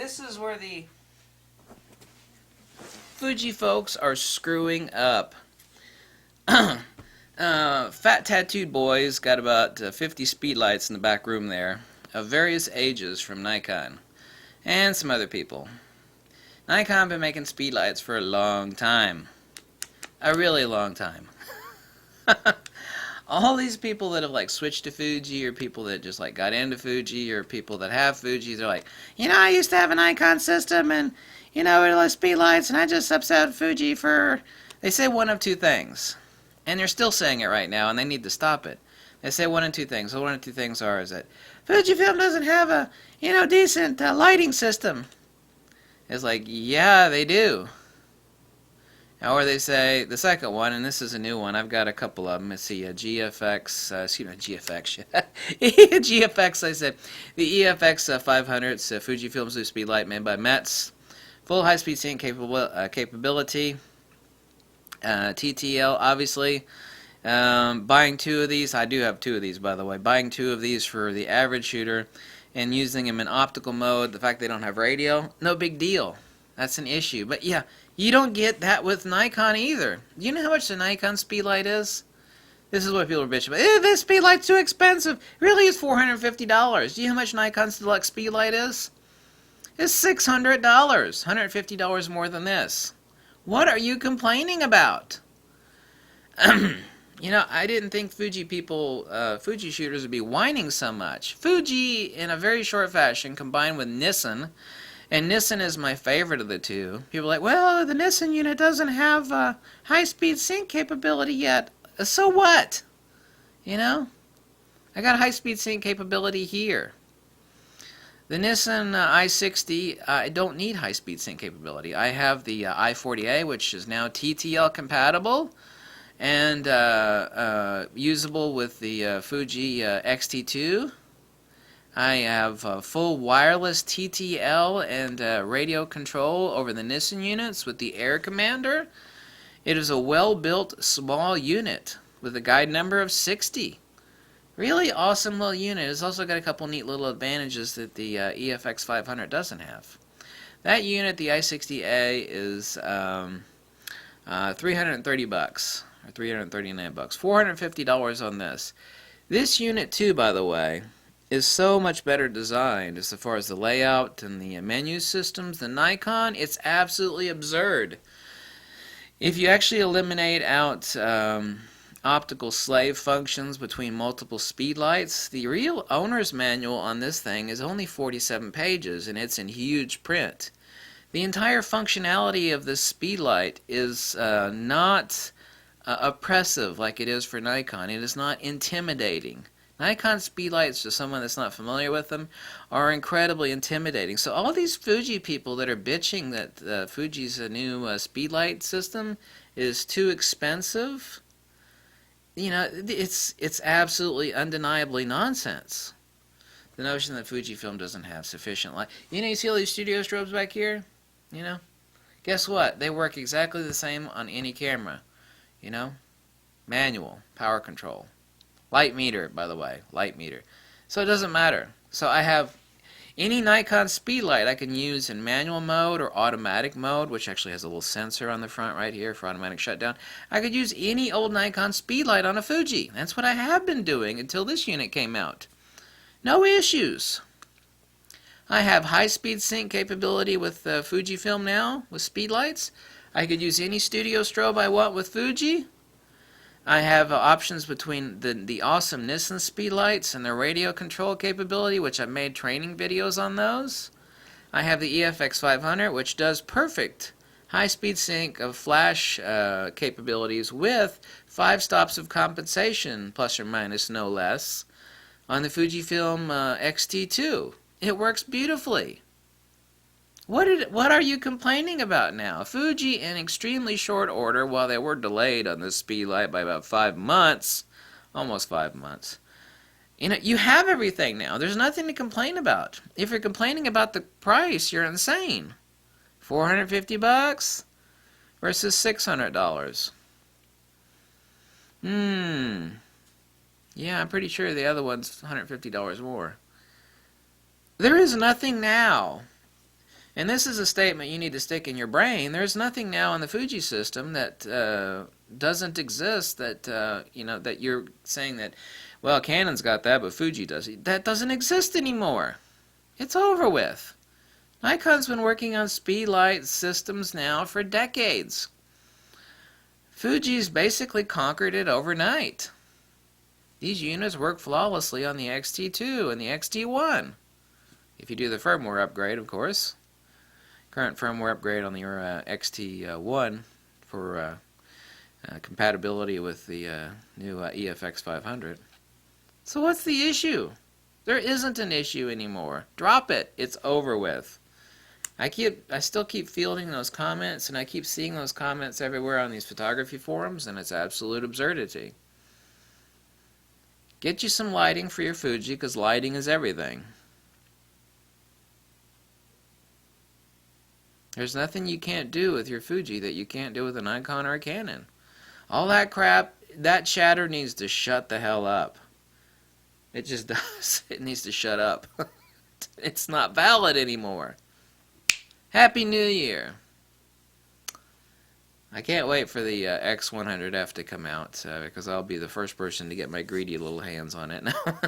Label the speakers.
Speaker 1: this is where the Fuji folks are screwing up. Fat tattooed boys got about 50 speedlights in the back room there, of various ages from Nikon, and some other people. Nikon been making speedlights for a long time. A really long time. All these people that have like switched to Fuji, or people that just like got into Fuji, or people that have Fuji, they're like, I used to have a Nikon system, and it was speedlights, and I just upset Fuji for. They say one of two things, and they're still saying it right now, and they need to stop it. They say one of two things. So one of two things are is that Fujifilm doesn't have a decent lighting system. It's like, yeah, they do. Or they say, the second one, and this is a new one, I've got a couple of them. Let's see, GFX, GFX, I said. The EFX 500, it's a Fujifilm Zoom speed light made by Metz. Full high-speed sync capability. TTL, obviously. Buying two of these, I do have two of these, by the way. Buying two of these for the average shooter and using them in optical mode, the fact they don't have radio, no big deal. That's an issue. But yeah, you don't get that with Nikon either. Do you know how much the Nikon speedlight is? This is what people are bitching about. This speedlight's too expensive. Really, it's $450. Do you know how much Nikon's deluxe speedlight is? It's $600. $150 more than this. What are you complaining about? I didn't think Fuji people, Fuji shooters would be whining so much. Fuji, in a very short fashion, combined with Nissan, and Nissan is my favorite of the two. People are like, well, the Nissan unit doesn't have high-speed sync capability yet. So what? I got high-speed sync capability here. The Nissan i60, I don't need high-speed sync capability. I have the i40A, which is now TTL compatible and usable with the Fuji X-T2. I have full wireless TTL and radio control over the Nissan units with the Air Commander. It is a well-built small unit with a guide number of 60. Really awesome little unit. It's also got a couple neat little advantages that the EFX 500 doesn't have. That unit, the i60A, is $330 or $339. $450 on this. This unit too, by the way, is so much better designed as far as the layout and the menu systems than Nikon. It's absolutely absurd. If you actually eliminate out optical slave functions between multiple speedlights, the real owner's manual on this thing is only 47 pages, and it's in huge print. The entire functionality of this speedlight is not oppressive like it is for Nikon. It is not intimidating. Nikon speedlights, to someone that's not familiar with them, are incredibly intimidating. So all these Fuji people that are bitching that Fuji's new speedlight system is too expensive, it's absolutely undeniably nonsense. The notion that Fujifilm doesn't have sufficient light. You see all these studio strobes back here? Guess what? They work exactly the same on any camera. Manual, power control. Light meter, by the way, light meter. So it doesn't matter. So I have any Nikon speedlight I can use in manual mode or automatic mode, which actually has a little sensor on the front right here for automatic shutdown. I could use any old Nikon speedlight on a Fuji. That's what I have been doing until this unit came out. No issues. I have high-speed sync capability with Fujifilm now, with speedlights. I could use any studio strobe I want with Fuji. I have options between the awesome Nissan speedlights and their radio control capability, which I've made training videos on those. I have the EFX 500, which does perfect high-speed sync of flash capabilities with 5 stops of compensation, plus or minus, no less, on the Fujifilm X-T2. It works beautifully. What are you complaining about now? Fuji, in extremely short order, while they were delayed on this speedlight by about 5 months, almost 5 months, you have everything now. There's nothing to complain about. If you're complaining about the price, you're insane. $450 versus $600. Yeah, I'm pretty sure the other one's $150 more. There is nothing now And this is a statement you need to stick in your brain. There's nothing now in the Fuji system that doesn't exist that, you know, that you're saying that, well, Canon's got that, but Fuji does. That doesn't exist anymore. It's over with. Nikon's been working on speedlight systems now for decades. Fuji's basically conquered it overnight. These units work flawlessly on the XT2 and the XT1. If you do the firmware upgrade, of course. Current firmware upgrade on the XT1 for compatibility with the new EFX 500. So what's the issue? There isn't an issue anymore. Drop it. It's over with. I still keep fielding those comments, and I keep seeing those comments everywhere on these photography forums, and it's absolute absurdity. Get you some lighting for your Fuji, because lighting is everything. There's nothing you can't do with your Fuji that you can't do with a Nikon or a Canon. All that crap, that chatter needs to shut the hell up. It just does. It needs to shut up. It's not valid anymore. Happy New Year. I can't wait for the X100F to come out because I'll be the first person to get my greedy little hands on it now.